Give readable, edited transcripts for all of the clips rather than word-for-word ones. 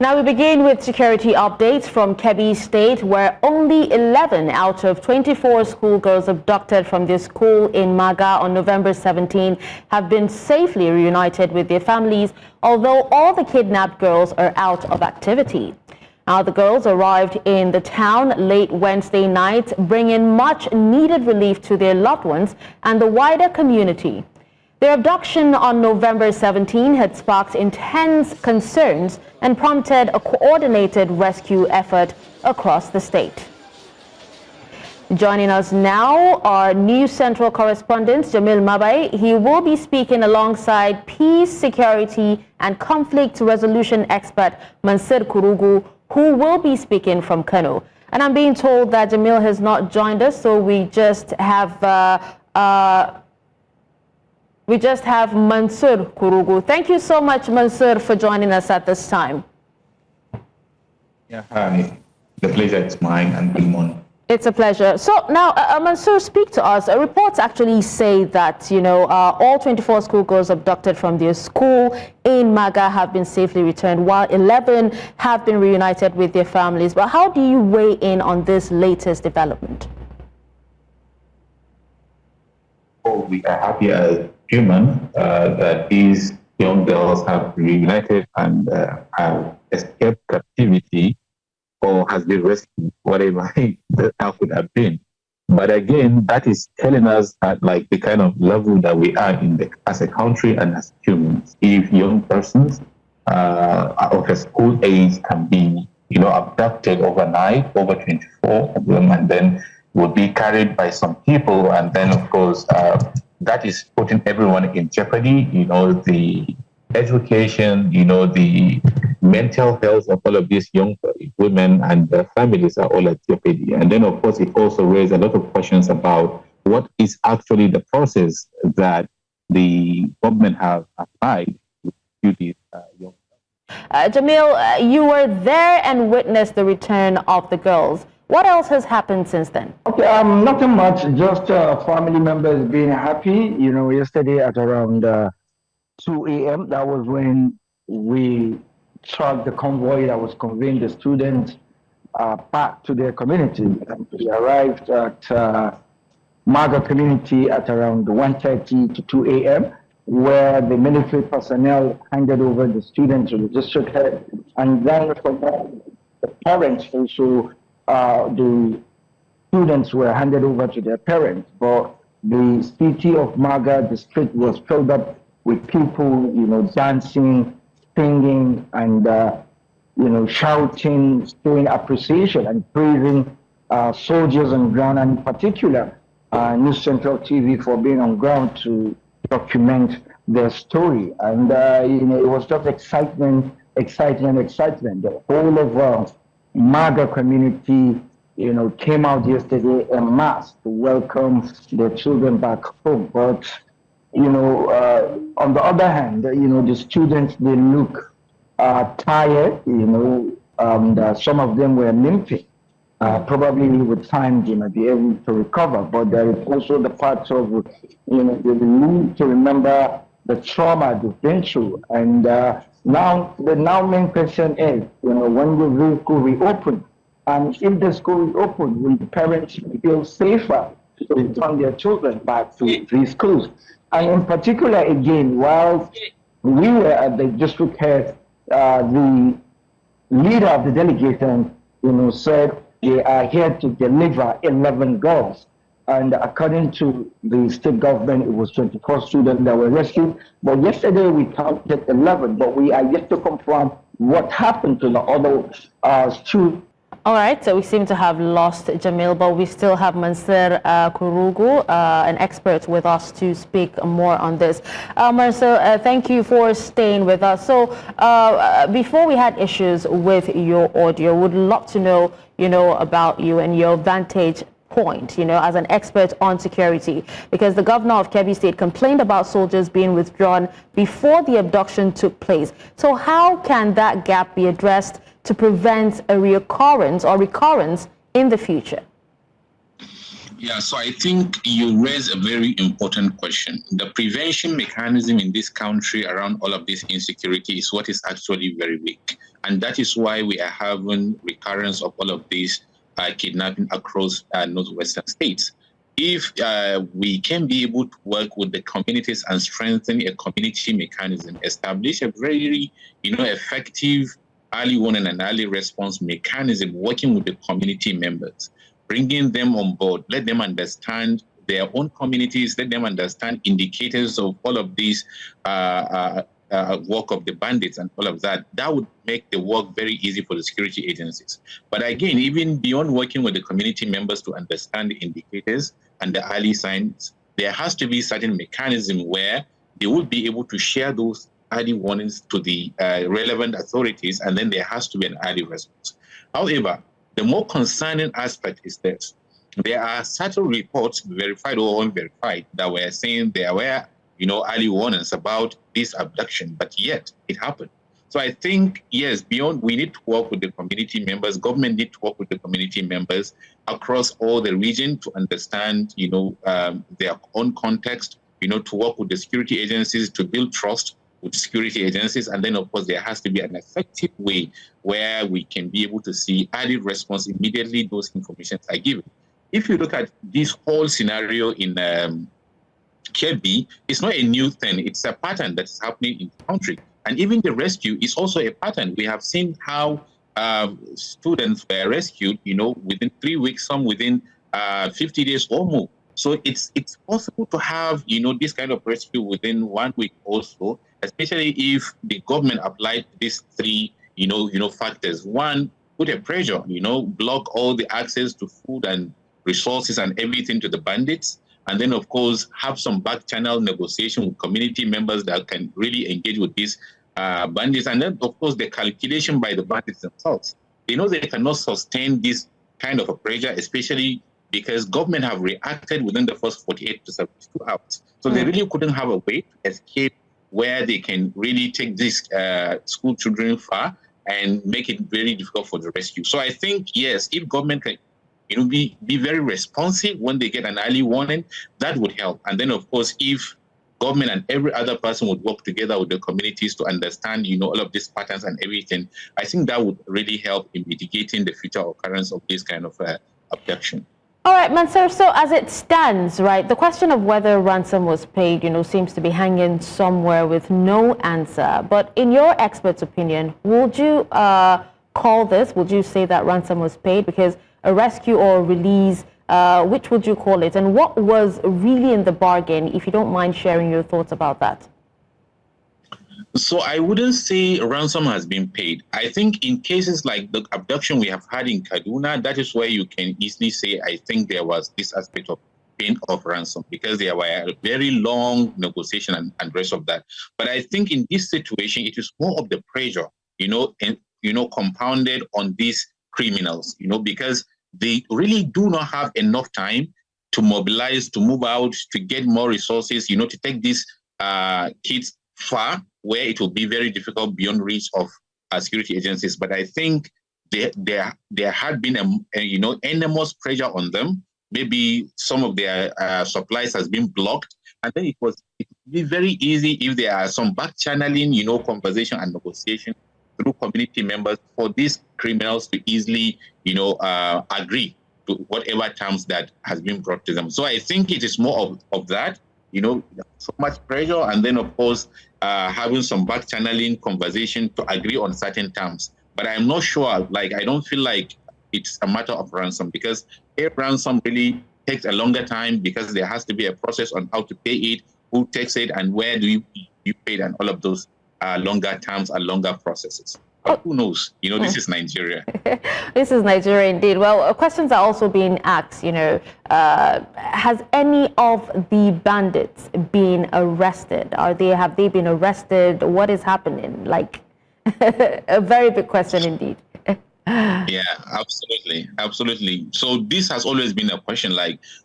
Now we begin with security updates from Kebbi State, where only 11 out of 24 schoolgirls abducted from their school in Maga on November 17 have been safely reunited with their families, although all the kidnapped girls are out of activity. Now the girls arrived in the town late Wednesday night, bringing much needed relief to their loved ones and the wider community. Their abduction on November 17 had sparked intense concerns and prompted a coordinated rescue effort across the state. Joining us now are new Central Correspondent Jamil Mabai. He will be speaking alongside peace, security and conflict resolution expert Mansur Kurugu, who will be speaking from Kano. And I'm being told that Jamil has not joined us, so we just have Mansur Kurugu. Thank you so much, Mansur, for joining us at this time. Yeah, hi. The pleasure is mine, and good morning. It's a pleasure. So now, Mansur, speak to us. Reports actually say that, all 24 schoolgirls abducted from their school in Maga have been safely returned, while 11 have been reunited with their families. But how do you weigh in on this latest development? We are happy as humans that these young girls have reunited and have escaped captivity or has been rescued, whatever that could have been. But again, that is telling us that like the kind of level that we are in as a country and as humans. If young persons of a school age can be, abducted overnight, over 24 of them, and then would be carried by some people, and then of course that is putting everyone in jeopardy. The education, the mental health of all of these young women and their families are all at jeopardy. And then of course it also raised a lot of questions about what is actually the process that the government have applied to these young girls. Jamil, you were there and witnessed the return of the girls. What else has happened since then? Okay, nothing much, just family members being happy. Yesterday at around 2 a.m., that was when we tracked the convoy that was conveying the students back to their community. And we arrived at Maga community at around 1:30 to 2 a.m., where the military personnel handed over the students to the district head. And then from there, the parents also, the students were handed over to their parents, but the city of Maga, the street was filled up with people, dancing, singing, and shouting, showing appreciation and praising soldiers on ground, and in particular, News Central TV for being on ground to document their story. And it was just excitement. The whole of Maga community, came out yesterday en masse to welcome their children back home. But, on the other hand, the students, they look tired, some of them were limping. Probably with time, they might be able to recover. But there is also the part of, they need to remember the trauma they've been through. And now the main question is, when the school reopen, and if the school is open, will the parents feel safer to return their children back to these schools? And in particular, again, while we were at the district head, the leader of the delegation, said they are here to deliver 11 girls. And according to the state government, it was 24 students that were rescued. But yesterday we counted 11, but we are yet to confirm what happened to the other students. All right, so we seem to have lost Jamil, but we still have Mansur Kurugu, an expert with us to speak more on this. Mansur, thank you for staying with us. So before we had issues with your audio, would love to know, about you and your vantage point, as an expert on security, because the governor of Kebbi State complained about soldiers being withdrawn before the abduction took place. So how can that gap be addressed to prevent a recurrence in the future? Yeah, so I think you raise a very important question. The prevention mechanism in this country around all of this insecurity is what is actually very weak. And that is why we are having recurrence of all of these kidnapping across northwestern states. If we can be able to work with the communities and strengthen a community mechanism, establish a very, effective early warning and early response mechanism, working with the community members, bringing them on board, let them understand their own communities, let them understand indicators of all of these work of the bandits and all of that. That would make the work very easy for the security agencies. But again, even beyond working with the community members to understand the indicators and the early signs, there has to be certain mechanism where they would be able to share those early warnings to the relevant authorities, and then there has to be an early response. However, the more concerning aspect is this. There are certain reports, verified or unverified, that were saying there were, early warnings about this abduction, but yet it happened. So I think, yes, beyond, we need to work with the community members, government need to work with the community members across all the region to understand, their own context, to work with the security agencies to build trust with security agencies. And then, of course, there has to be an effective way where we can be able to see early response immediately those information are given. If you look at this whole scenario in Kebbi, it's not a new thing. It's a pattern that's happening in the country. And even the rescue is also a pattern. We have seen how students were rescued, within 3 weeks, some within 50 days or more. So it's possible to have, this kind of rescue within 1 week also, especially if the government applied these three, factors. One, put a pressure, block all the access to food and resources and everything to the bandits. And then, of course, have some back channel negotiation with community members that can really engage with these bandits. And then, of course, the calculation by the bandits themselves. They know they cannot sustain this kind of a pressure, especially because government have reacted within the first 48 to 72 hours. So they really couldn't have a way to escape where they can really take these school children far and make it very difficult for the rescue. So I think, yes, if government can be very responsive when they get an early warning, that would help. And then, of course, if government and every other person would work together with the communities to understand, all of these patterns and everything, I think that would really help in mitigating the future occurrence of this kind of abduction. All right, Mansur, so as it stands, right, the question of whether ransom was paid, seems to be hanging somewhere with no answer. But in your expert's opinion, would you would you say that ransom was paid? Because a rescue or release, which would you call it? And what was really in the bargain, if you don't mind sharing your thoughts about that? So I wouldn't say ransom has been paid. I think in cases like the abduction we have had in Kaduna, that is where you can easily say, I think there was this aspect of paying of ransom, because there were a very long negotiation and rest of that. But I think in this situation, it is more of the pressure, compounded on these criminals, because they really do not have enough time to mobilize, to move out, to get more resources, to take these kids far, where it will be very difficult beyond reach of security agencies. But I think there had been enormous pressure on them. Maybe some of their supplies has been blocked, and then it would be very easy if there are some back channeling, conversation and negotiation through community members for these criminals to easily, agree to whatever terms that has been brought to them. So I think it is more of that. So much pressure, and then, of course, having some back channeling conversation to agree on certain terms. But I'm not sure, I don't feel like it's a matter of ransom, because a ransom really takes a longer time, because there has to be a process on how to pay it, who takes it, and where do you pay it, and all of those longer terms and longer processes. But who knows? This is Nigeria. This is Nigeria indeed. Well, questions are also being asked, has any of the bandits been arrested? Have they been arrested? What is happening? A very big question indeed. Yeah, absolutely. So this has always been a question,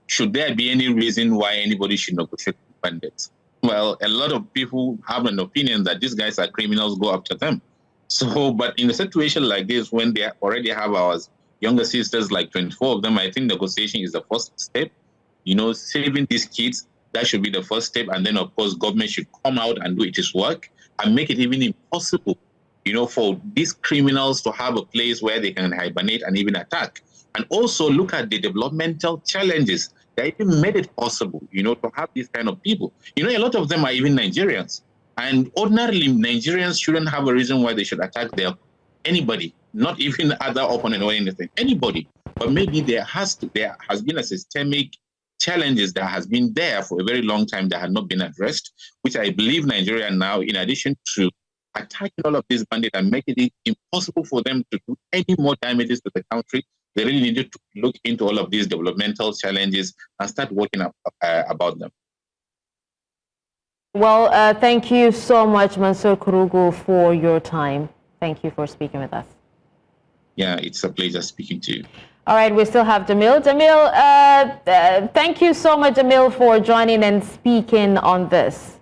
should there be any reason why anybody should negotiate with bandits? Well, a lot of people have an opinion that these guys are criminals, go after them. So, but in a situation like this, when they already have our younger sisters, 24 of them, I think negotiation is the first step. saving these kids. That should be the first step. And then, of course, government should come out and do its work and make it even impossible, for these criminals to have a place where they can hibernate and even attack. And also look at the developmental challenges that even made it possible, to have these kind of people. A lot of them are even Nigerians. And ordinarily, Nigerians shouldn't have a reason why they should attack anybody, not even other opponent or anything, anybody. But maybe there has been a systemic challenges that has been there for a very long time that had not been addressed, which I believe Nigeria now, in addition to attacking all of these bandits and making it impossible for them to do any more damages to the country, they really needed to look into all of these developmental challenges and start working about them. Well, thank you so much, Mansur Kurugu, for your time. Thank you for speaking with us. Yeah, it's a pleasure speaking to you. All right, we still have Jamil. Jamil, thank you so much, Jamil, for joining and speaking on this.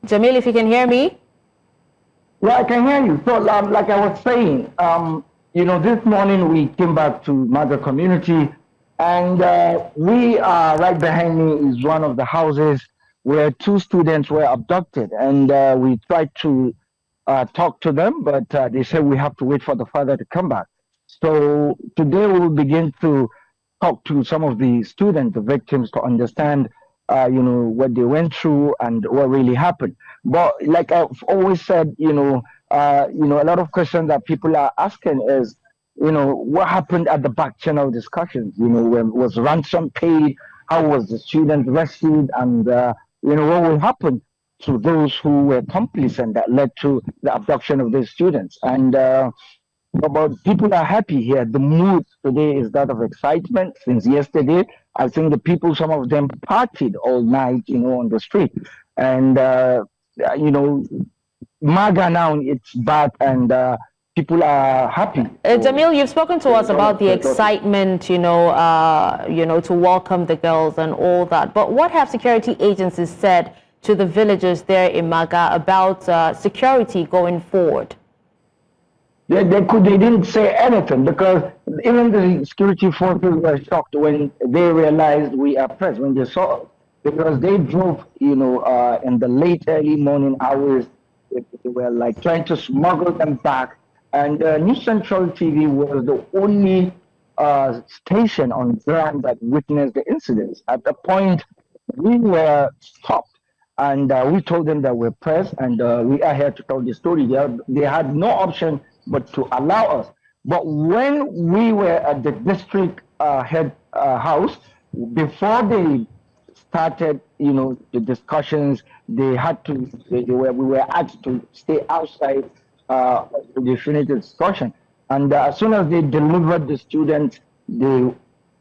Jamil, if you can hear me? Yeah, I can hear you. So, like I was saying, this morning we came back to Maga community, and we are right behind me is one of the houses where 2 students were abducted, and we tried to talk to them, but they said we have to wait for the father to come back. So today we will begin to talk to some of the students, the victims, to understand, what they went through and what really happened. But like I've always said, a lot of questions that people are asking is, what happened at the back channel discussions? When was ransom paid? How was the student rescued? And what will happen to those who were complicit that led to the abduction of these students? And but people are happy here. The mood today is that of excitement. Since yesterday, I think the people, some of them partied all night, on the street. And, Maga now, it's back, and people are happy. Jamil, you've spoken to us about the excitement, to welcome the girls and all that. But what have security agencies said to the villagers there in Maga about security going forward? They didn't say anything, because even the security forces were shocked when they realized we are pressed, when they saw us, because they drove, in the late early morning hours. They were like trying to smuggle them back. And News Central TV was the only station on ground that witnessed the incidents. At the point, we were stopped, and we told them that we're pressed, and we are here to tell the story. They had no option but to allow us. But when we were at the district head house, before they started, the discussions, we were asked to stay outside the finished discussion. And as soon as they delivered the students, they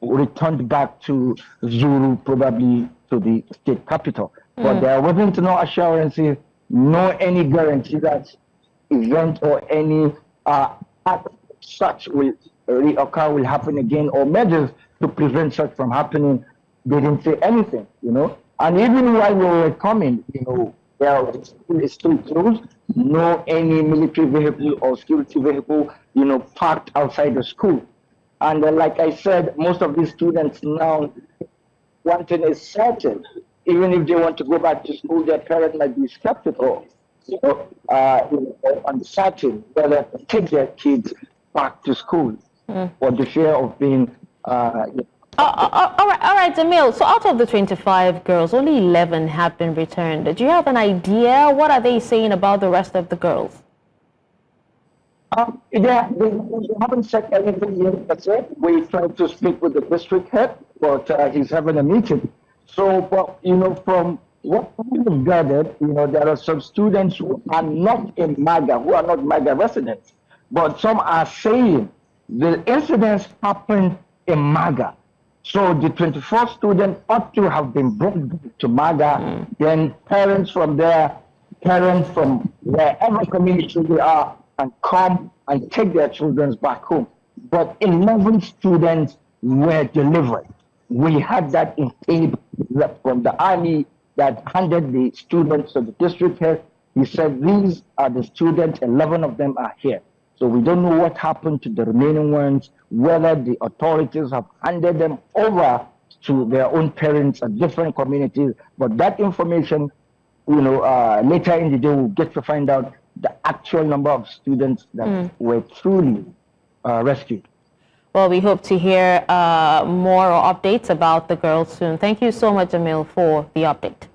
returned back to Zulu, probably to the state capital. But there wasn't no assurances, no any guarantee that event or any act such will reoccur, will happen again, or measures to prevent such from happening. They didn't say anything, And even while we were coming, the school is still closed. No any military vehicle or security vehicle, parked outside the school. And like I said, most of these students now, one thing is certain, even if they want to go back to school, their parents might be skeptical, uncertain whether to take their kids back to school for the fear of being. All right, Jamil. So out of the 25 girls, only 11 have been returned. Do you have an idea? What are they saying about the rest of the girls? They haven't said anything yet. That's it. We tried to speak with the district head, but he's having a meeting. So, but from what we have gathered, there are some students who are not in Maga, who are not Maga residents, but some are saying the incidents happened in Maga. So the 24 students ought to have been brought to Maga, then parents from there, parents from wherever community they are, and come and take their children back home. But 11 students were delivered. We had that in tape from the army that handed the students to the district head, He said these are the students, 11 of them are here. So we don't know what happened to the remaining ones, whether the authorities have handed them over to their own parents at different communities. But that information, later in the day, we'll get to find out the actual number of students that were truly rescued. Well, we hope to hear more updates about the girls soon. Thank you so much, Jamil, for the update.